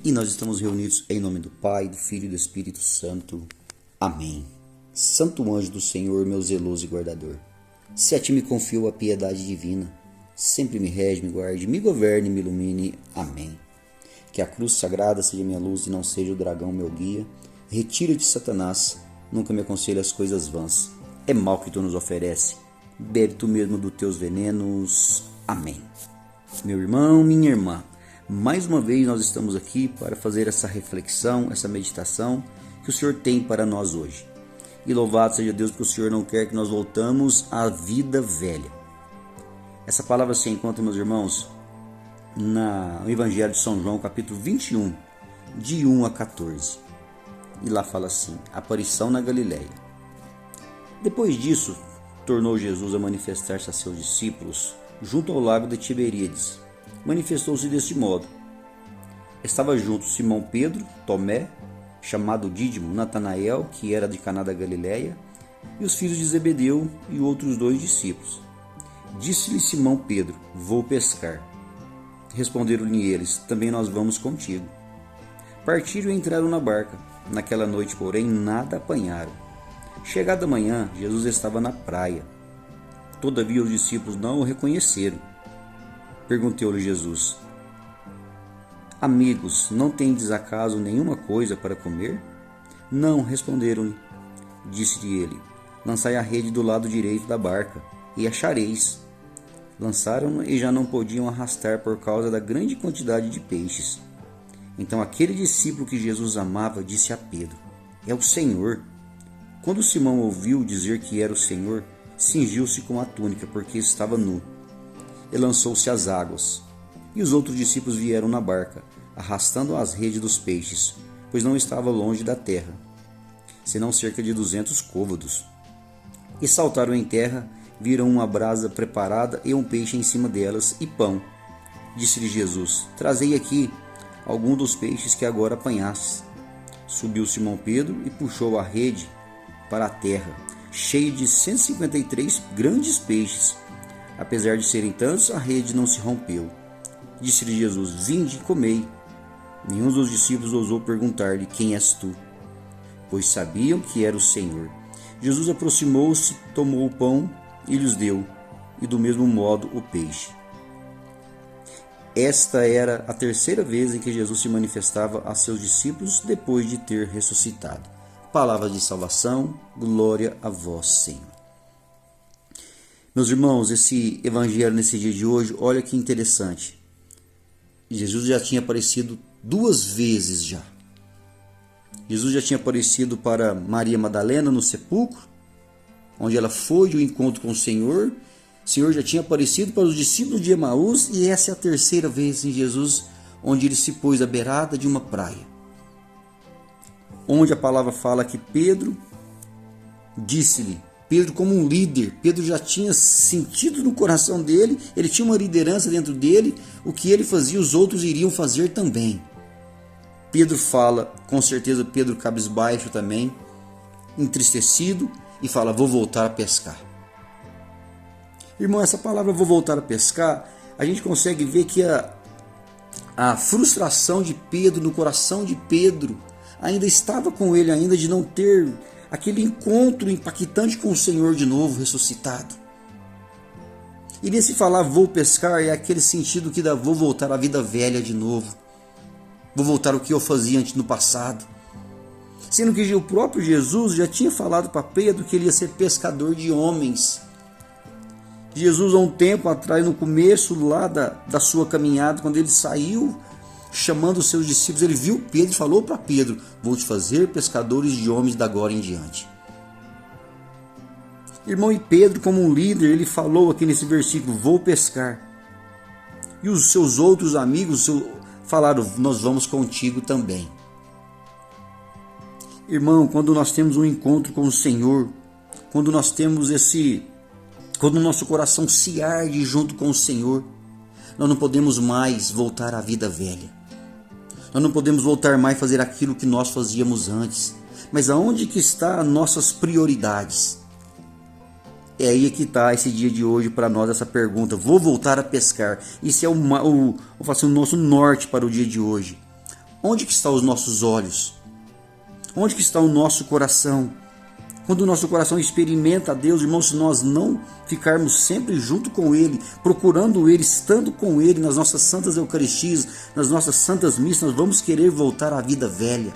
E nós estamos reunidos em nome do Pai, do Filho e do Espírito Santo. Amém. Santo anjo do Senhor, meu zeloso e guardador, se a ti me confio a piedade divina, sempre me rege, me guarde, me governe, me ilumine. Amém. Que a cruz sagrada seja minha luz e não seja o dragão meu guia. Retira-te, Satanás, nunca me aconselhe as coisas vãs. É mal que tu nos oferece, bebe tu mesmo dos teus venenos. Amém. Meu irmão, minha irmã, mais uma vez nós estamos aqui para fazer essa reflexão, essa meditação que o Senhor tem para nós hoje. E louvado seja Deus, porque o Senhor não quer que nós voltamos à vida velha. Essa palavra se encontra, meus irmãos, no Evangelho de São João, capítulo 21, de 1 a 14. E lá fala assim: aparição na Galileia. Depois disso, tornou Jesus a manifestar-se a seus discípulos junto ao lago de Tiberíades. Manifestou-se deste modo: estava junto Simão Pedro, Tomé, chamado Dídimo, Natanael, que era de Caná da Galileia, e os filhos de Zebedeu e outros 2 discípulos. Disse-lhe Simão Pedro: vou pescar. Responderam-lhe eles: também nós vamos contigo. Partiram e entraram na barca. Naquela noite, porém, nada apanharam. Chegada a manhã, Jesus estava na praia. Todavia os discípulos não o reconheceram. Perguntou-lhe Jesus: amigos, não tendes acaso nenhuma coisa para comer? Não, responderam-lhe. Disse-lhe ele: lançai a rede do lado direito da barca, e achareis. Lançaram-na e já não podiam arrastar por causa da grande quantidade de peixes. Então aquele discípulo que Jesus amava disse a Pedro: é o Senhor. Quando Simão ouviu dizer que era o Senhor, cingiu-se com a túnica, porque estava nu, e lançou-se às águas. E os outros discípulos vieram na barca, arrastando as redes dos peixes, pois não estava longe da terra, senão cerca de 200 côvados. E saltaram em terra, viram uma brasa preparada e um peixe em cima delas, e pão. Disse-lhe Jesus: trazei aqui algum dos peixes que agora apanhastes. Subiu Simão Pedro e puxou a rede para a terra, cheia de 153 grandes peixes. Apesar de serem tantos, a rede não se rompeu. Disse-lhe Jesus: vinde e comei. Nenhum dos discípulos ousou perguntar-lhe: quem és tu? Pois sabiam que era o Senhor. Jesus aproximou-se, tomou o pão e lhes deu, e do mesmo modo o peixe. Esta era a terceira vez em que Jesus se manifestava a seus discípulos depois de ter ressuscitado. Palavra de salvação, glória a vós, Senhor. Meus irmãos, esse evangelho nesse dia de hoje, olha que interessante. Jesus já tinha aparecido 2 vezes já. Jesus já tinha aparecido para Maria Madalena no sepulcro, onde ela foi de um encontro com o Senhor. O Senhor já tinha aparecido para os discípulos de Emaús, e essa é a terceira vez em Jesus, onde ele se pôs à beirada de uma praia. Onde a palavra fala que Pedro disse-lhe, Pedro como um líder, Pedro já tinha sentido no coração dele, ele tinha uma liderança dentro dele, o que ele fazia os outros iriam fazer também. Pedro fala, com certeza Pedro cabisbaixo também, entristecido, e fala: vou voltar a pescar. Irmão, essa palavra vou voltar a pescar, a gente consegue ver que a frustração de Pedro, no coração de Pedro, ainda estava com ele, ainda de não ter aquele encontro impactante com o Senhor de novo, ressuscitado. E nesse falar vou pescar, é aquele sentido que dá: vou voltar à vida velha de novo. Vou voltar ao que eu fazia antes no passado. Sendo que o próprio Jesus já tinha falado para Pedro que ele ia ser pescador de homens. Jesus, há um tempo atrás, no começo lá da sua caminhada, quando ele saiu chamando os seus discípulos, ele viu Pedro e falou para Pedro: vou te fazer pescadores de homens da agora em diante. Irmão, e Pedro, como um líder, ele falou aqui nesse versículo: vou pescar. E os seus outros amigos falaram: nós vamos contigo também. Irmão, quando nós temos um encontro com o Senhor, quando nós temos quando o nosso coração se arde junto com o Senhor, nós não podemos mais voltar à vida velha. Nós não podemos voltar mais a fazer aquilo que nós fazíamos antes. Mas aonde que estão as nossas prioridades? É aí que está esse dia de hoje para nós, essa pergunta. Vou voltar a pescar. Isso é o nosso norte para o dia de hoje. Onde que estão os nossos olhos? Onde que está o nosso coração? Quando o nosso coração experimenta a Deus, irmãos, se nós não ficarmos sempre junto com Ele, procurando Ele, estando com Ele nas nossas santas eucaristias, nas nossas santas missas, nós vamos querer voltar à vida velha.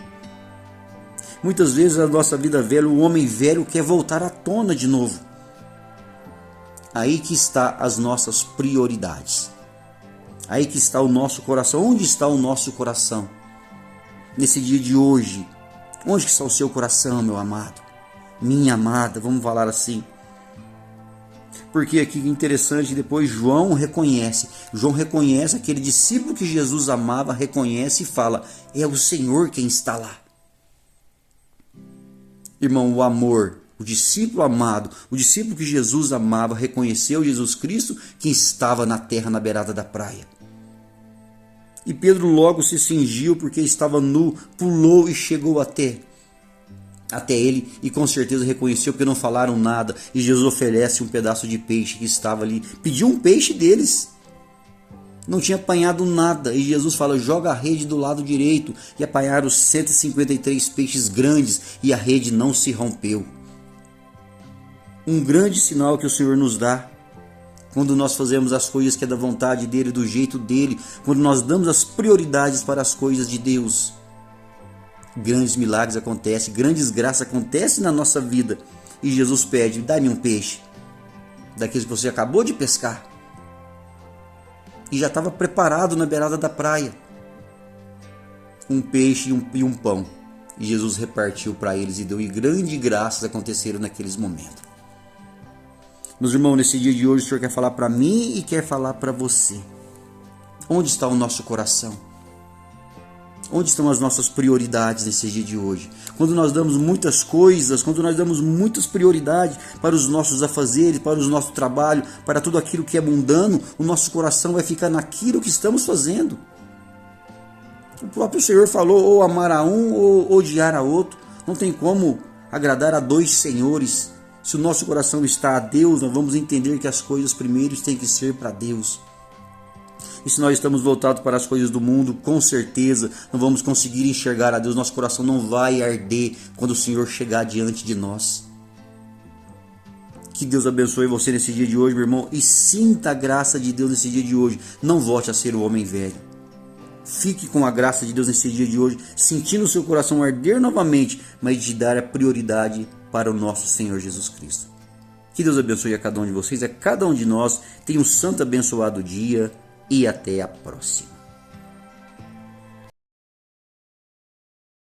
Muitas vezes a nossa vida velha, o homem velho quer voltar à tona de novo. Aí que está as nossas prioridades. Aí que está o nosso coração. Onde está o nosso coração? Nesse dia de hoje, onde está o seu coração, meu amado? Minha amada, vamos falar assim. Porque aqui é interessante, depois João reconhece aquele discípulo que Jesus amava, reconhece e fala: é o Senhor quem está lá. Irmão, o amor, o discípulo amado, o discípulo que Jesus amava, reconheceu Jesus Cristo que estava na terra, na beirada da praia. E Pedro logo se cingiu porque estava nu, pulou e chegou até ele e com certeza reconheceu porque não falaram nada. E Jesus oferece um pedaço de peixe que estava ali, pediu um peixe deles, não tinha apanhado nada, e Jesus fala: joga a rede do lado direito, e apanharam 153 peixes grandes e a rede não se rompeu. Um grande sinal que o Senhor nos dá quando nós fazemos as coisas que é da vontade dele, do jeito dele, quando nós damos as prioridades para as coisas de Deus. Grandes milagres acontecem, grandes graças acontecem na nossa vida. E Jesus pede: dá-me um peixe, daqueles que você acabou de pescar. E já estava preparado na beirada da praia. Um peixe e um pão. E Jesus repartiu para eles e deu, e grandes graças aconteceram naqueles momentos. Meus irmãos, nesse dia de hoje o Senhor quer falar para mim e quer falar para você. Onde está o nosso coração? Onde estão as nossas prioridades nesse dia de hoje? Quando nós damos muitas coisas, quando nós damos muitas prioridades para os nossos afazeres, para o nosso trabalho, para tudo aquilo que é mundano, o nosso coração vai ficar naquilo que estamos fazendo. O próprio Senhor falou: ou amar a um ou odiar a outro. Não tem como agradar a dois senhores. Se o nosso coração está a Deus, nós vamos entender que as coisas primeiras têm que ser para Deus. E se nós estamos voltados para as coisas do mundo, com certeza não vamos conseguir enxergar a Deus. Nosso coração não vai arder quando o Senhor chegar diante de nós. Que Deus abençoe você nesse dia de hoje, meu irmão, e sinta a graça de Deus nesse dia de hoje. Não volte a ser o homem velho. Fique com a graça de Deus nesse dia de hoje, sentindo o seu coração arder novamente, mas de dar a prioridade para o nosso Senhor Jesus Cristo. Que Deus abençoe a cada um de vocês, a cada um de nós. Tenha um santo abençoado dia e até a próxima.